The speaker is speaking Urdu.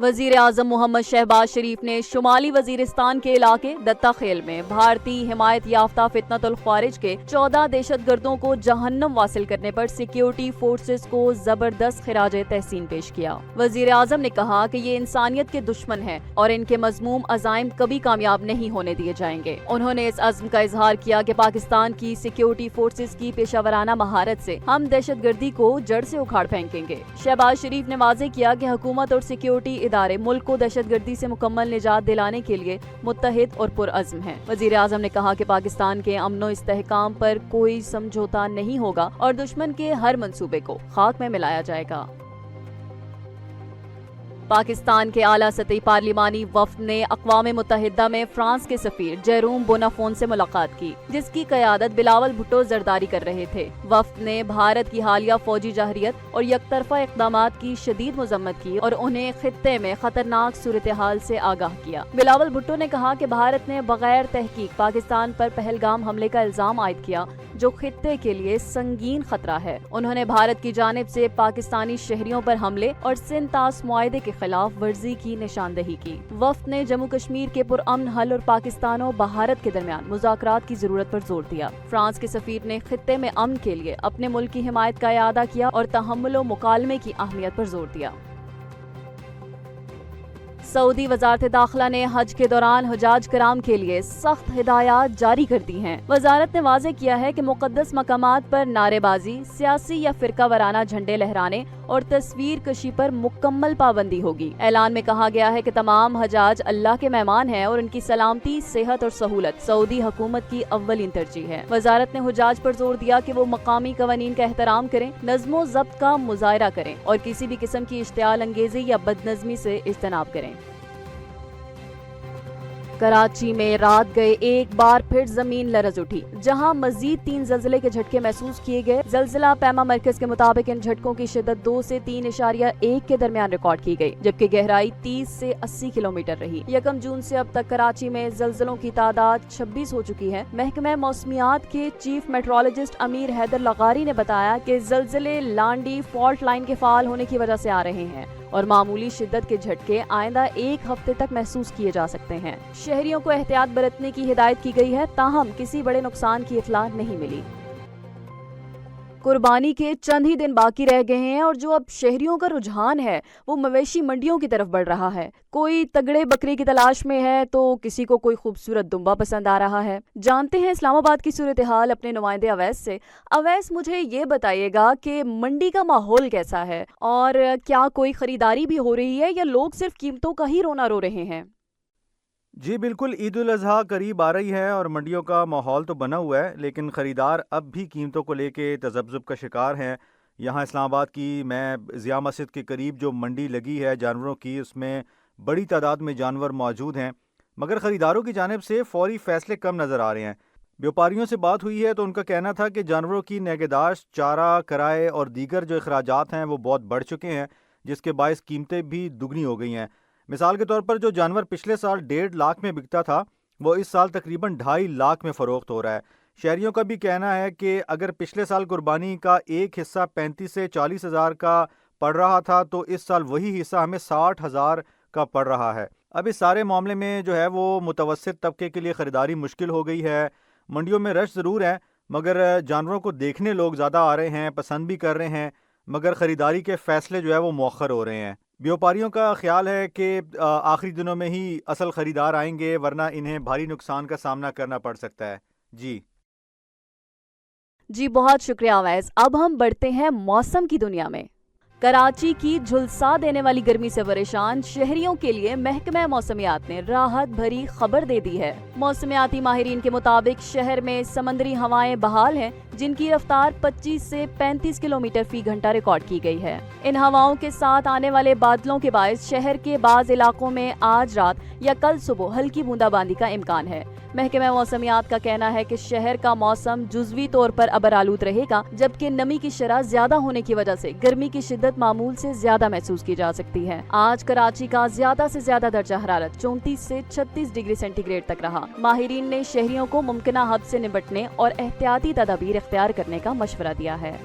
وزیر اعظم محمد شہباز شریف نے شمالی وزیرستان کے علاقے دتا خیل میں بھارتی حمایت یافتہ فتنۃ الخوارج کے 14 دہشت گردوں کو جہنم واصل کرنے پر سیکیورٹی فورسز کو زبردست خراج تحسین پیش کیا۔ وزیر اعظم نے کہا کہ یہ انسانیت کے دشمن ہیں اور ان کے مذموم عزائم کبھی کامیاب نہیں ہونے دیے جائیں گے۔ انہوں نے اس عزم کا اظہار کیا کہ پاکستان کی سیکیورٹی فورسز کی پیشہ ورانہ مہارت سے ہم دہشت گردی کو جڑ سے اکھاڑ پھینکیں گے۔ شہباز شریف نے واضح کیا کہ حکومت اور سیکیورٹی ادارے ملک کو دہشت گردی سے مکمل نجات دلانے کے لیے متحد اور پرعزم ہیں۔ وزیر اعظم نے کہا کہ پاکستان کے امن و استحکام پر کوئی سمجھوتا نہیں ہوگا اور دشمن کے ہر منصوبے کو خاک میں ملایا جائے گا۔ پاکستان کے اعلیٰ سطحی پارلیمانی وفد نے اقوام متحدہ میں فرانس کے سفیر جیروم بونافون سے ملاقات کی، جس کی قیادت بلاول بھٹو زرداری کر رہے تھے۔ وفد نے بھارت کی حالیہ فوجی جارحیت اور یک طرفہ اقدامات کی شدید مذمت کی اور انہیں خطے میں خطرناک صورتحال سے آگاہ کیا۔ بلاول بھٹو نے کہا کہ بھارت نے بغیر تحقیق پاکستان پر پہلگام حملے کا الزام عائد کیا، جو خطے کے لیے سنگین خطرہ ہے۔ انہوں نے بھارت کی جانب سے پاکستانی شہریوں پر حملے اور سندھ طاس معاہدے کے خلاف ورزی کی نشاندہی کی۔ وفد نے جموں کشمیر کے پرامن حل اور پاکستان و بھارت کے درمیان مذاکرات کی ضرورت پر زور دیا۔ فرانس کے سفیر نے خطے میں امن کے لیے اپنے ملک کی حمایت کا اعادہ کیا اور تحمل و مکالمے کی اہمیت پر زور دیا۔ سعودی وزارت داخلہ نے حج کے دوران حجاج کرام کے لیے سخت ہدایات جاری کر دی ہیں۔ وزارت نے واضح کیا ہے کہ مقدس مقامات پر نعرے بازی، سیاسی یا فرقہ وارانہ جھنڈے لہرانے اور تصویر کشی پر مکمل پابندی ہوگی۔ اعلان میں کہا گیا ہے کہ تمام حجاج اللہ کے مہمان ہیں اور ان کی سلامتی، صحت اور سہولت سعودی حکومت کی اولین ترجیح ہے۔ وزارت نے حجاج پر زور دیا کہ وہ مقامی قوانین کا احترام کریں، نظم و ضبط کا مظاہرہ کریں اور کسی بھی قسم کی اشتعال انگیزی یا بدنظمی سے اجتناب کریں۔ کراچی میں رات گئے ایک بار پھر زمین لرز اٹھی، جہاں مزید 3 زلزلے کے جھٹکے محسوس کیے گئے۔ زلزلہ پیما مرکز کے مطابق ان جھٹکوں کی شدت 2 سے 3.1 کے درمیان ریکارڈ کی گئی، جبکہ گہرائی 30 سے 80 کلومیٹر رہی۔ 1 جون سے اب تک کراچی میں زلزلوں کی تعداد 26 ہو چکی ہے۔ محکمہ موسمیات کے چیف میٹرولوجسٹ امیر حیدر لغاری نے بتایا کہ زلزلے لانڈی فالٹ لائن کے فعال ہونے کی وجہ سے آ رہے ہیں اور معمولی شدت کے جھٹکے آئندہ 1 ہفتے تک محسوس کیے جا سکتے ہیں۔ شہریوں کو احتیاط برتنے کی ہدایت کی گئی ہے، تاہم کسی بڑے نقصان کی اطلاع نہیں ملی۔ قربانی کے چند ہی دن باقی رہ گئے ہیں اور جو اب شہریوں کا رجحان ہے وہ مویشی منڈیوں کی طرف بڑھ رہا ہے۔ کوئی تگڑے بکرے کی تلاش میں ہے تو کسی کو کوئی خوبصورت دمبا پسند آ رہا ہے۔ جانتے ہیں اسلام آباد کی صورتحال اپنے نمائندے اویس سے۔ اویس، مجھے یہ بتائیے گا کہ منڈی کا ماحول کیسا ہے اور کیا کوئی خریداری بھی ہو رہی ہے یا لوگ صرف قیمتوں کا ہی رونا رو رہے ہیں؟ جی بالکل، عید الاضحیٰ قریب آ رہی ہے اور منڈیوں کا ماحول تو بنا ہوا ہے، لیکن خریدار اب بھی قیمتوں کو لے کے تذبذب کا شکار ہیں۔ یہاں اسلام آباد کی میں ضیاء مسجد کے قریب جو منڈی لگی ہے جانوروں کی، اس میں بڑی تعداد میں جانور موجود ہیں، مگر خریداروں کی جانب سے فوری فیصلے کم نظر آ رہے ہیں۔ بیوپاریوں سے بات ہوئی ہے تو ان کا کہنا تھا کہ جانوروں کی نگہداشت، چارہ، کرائے اور دیگر جو اخراجات ہیں وہ بہت بڑھ چکے ہیں، جس کے باعث قیمتیں بھی دگنی ہو گئی ہیں۔ مثال کے طور پر جو جانور پچھلے سال 1.5 لاکھ میں بکتا تھا وہ اس سال تقریباً 2.5 لاکھ میں فروخت ہو رہا ہے۔ شہریوں کا بھی کہنا ہے کہ اگر پچھلے سال قربانی کا ایک حصہ 35 سے 40 ہزار کا پڑ رہا تھا تو اس سال وہی حصہ ہمیں 60 ہزار کا پڑ رہا ہے۔ اب اس سارے معاملے میں جو ہے وہ متوسط طبقے کے لیے خریداری مشکل ہو گئی ہے۔ منڈیوں میں رش ضرور ہے مگر جانوروں کو دیکھنے لوگ زیادہ آ رہے ہیں، پسند بھی کر رہے ہیں، مگر خریداری کے فیصلے جو ہے وہ مؤخر ہو رہے ہیں۔ بیوپاریوں کا خیال ہے کہ آخری دنوں میں ہی اصل خریدار آئیں گے، ورنہ انہیں بھاری نقصان کا سامنا کرنا پڑ سکتا ہے۔ جی بہت شکریہ اویس۔ اب ہم بڑھتے ہیں موسم کی دنیا میں۔ کراچی کی جھلسا دینے والی گرمی سے پریشان شہریوں کے لیے محکمہ موسمیات نے راحت بھری خبر دے دی ہے۔ موسمیاتی ماہرین کے مطابق شہر میں سمندری ہوائیں بحال ہیں، جن کی رفتار 25 سے 35 کلومیٹر فی گھنٹہ ریکارڈ کی گئی ہے۔ ان ہواؤں کے ساتھ آنے والے بادلوں کے باعث شہر کے بعض علاقوں میں آج رات یا کل صبح ہلکی بوندا باندی کا امکان ہے۔ محکمہ موسمیات کا کہنا ہے کہ شہر کا موسم جزوی طور پر ابرآلود رہے گا، جبکہ نمی کی شرح زیادہ ہونے کی وجہ سے گرمی کی شدت معمول سے زیادہ محسوس کی جا سکتی ہے۔ آج کراچی کا زیادہ سے زیادہ درجہ حرارت 34 سے 36 ڈگری سینٹی گریڈ تک رہا۔ ماہرین نے شہریوں کو ممکنہ حد سے نمٹنے اور احتیاطی تدابیر اختیار کرنے کا مشورہ دیا ہے۔